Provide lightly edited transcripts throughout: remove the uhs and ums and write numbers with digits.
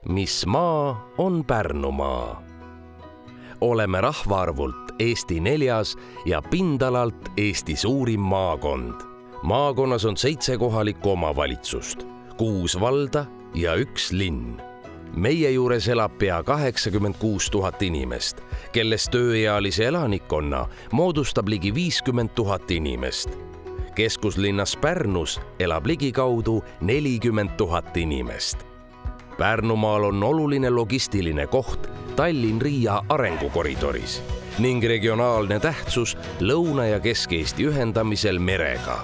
Mis maa on Pärnumaa? Oleme rahvaarvult Eesti 4. ja pindalalt Eesti suurim maakond. Maakonnas on 7 kohalikku omavalitsust, 6 valda ja 1 linn. Meie juures elab pea 86 000 inimest, kellest tööealise elanikkonna moodustab ligi 50 000 inimest. Keskuslinnas Pärnus elab ligikaudu 40 000 inimest. Pärnumaal on oluline logistiline koht Tallinn-Riia arengukoridoris ning regionaalne tähtsus Lõuna- ja Kesk-Eesti ühendamisel merega.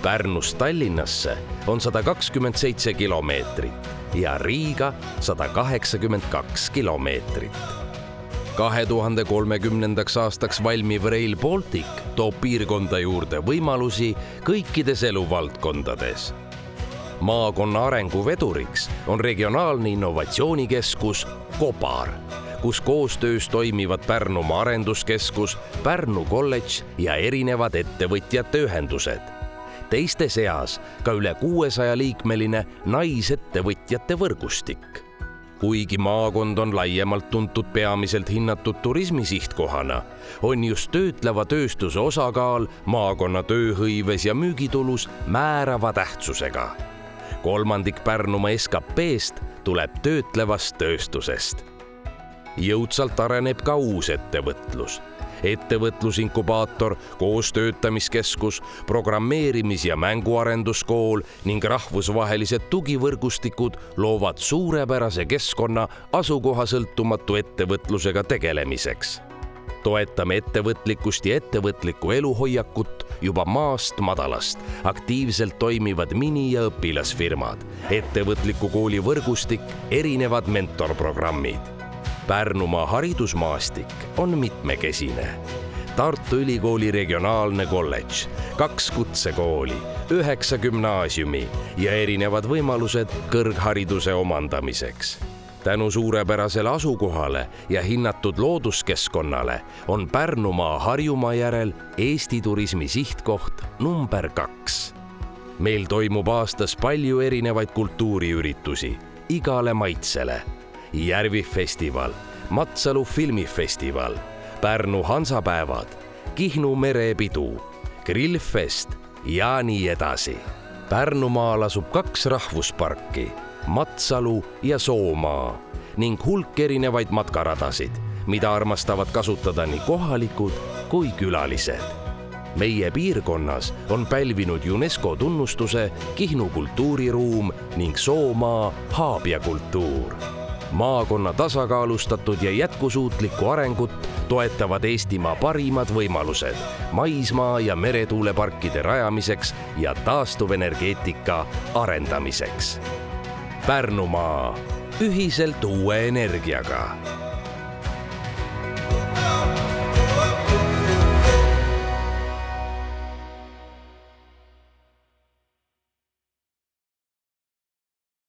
Pärnust Tallinnasse on 127 kilomeetrit ja Riiga 182 kilomeetrit. 2030. aastaks valmiv Rail Baltic toob piirkonda juurde võimalusi kõikides eluvaldkondades. Maakonna arenguveduriks on regionaalne innovatsioonikeskus Kobar, kus koostöös toimivad Pärnumaa Arenduskeskus, Pärnu kolledž ja erinevad ettevõtjate ühendused. Teiste seas ka üle 600-liikmeline naisettevõtjate võrgustik. Kuigi maakond on laiemalt tuntud peamiselt hinnatud turismisihtkohana, on just töötleva tööstuse osakaal maakonna tööhõives ja müügitulus määrava tähtsusega. 1/3 Pärnumaa SKP-st tuleb töötlevast tööstusest. Jõudsalt areneb ka uus ettevõtlus. Ettevõtlusinkubaator, koostöötamiskeskus, programmeerimis- ja mänguarenduskool ning rahvusvahelised tugivõrgustikud loovad suurepärase keskkonna asukohasõltumatu ettevõtlusega tegelemiseks. Toetame ettevõtlikkust ja ettevõtlikku eluhoiakut juba maast madalast. Aktiivselt toimivad mini- ja õpilasfirmad, ettevõtliku kooli võrgustik, erinevad mentorprogrammid. Pärnumaa haridusmaastik on mitmekesine. Tartu Ülikooli regionaalne kolledž, 2 kutsekooli, 9 gümnaasiumi ja erinevad võimalused kõrghariduse omandamiseks. Tänu suurepärasele asukohale ja hinnatud looduskeskkonnale on Pärnumaa Harjumaa järel Eesti turismi sihtkoht number 2. Meil toimub aastas palju erinevaid kultuuriüritusi igale maitsele. Järvifestival, Matsalu filmifestival, Pärnu Hansapäevad, Kihnu merepidu, Grillfest ja nii edasi. Pärnumaal asub 2 rahvusparki, Matsalu ja Soomaa ning hulk erinevaid matkaradasid, mida armastavad kasutada nii kohalikud kui külalised. Meie piirkonnas on pälvinud UNESCO tunnustuse Kihnu kultuuriruum ning Soomaa haabja kultuur. Maakonna tasakaalustatud ja jätkusuutlikku arengut toetavad Eestimaa parimad võimalused maismaa- ja meretuuleparkide rajamiseks ja taastuvenergeetika arendamiseks. Pärnumaa ühiselt uue energiaga.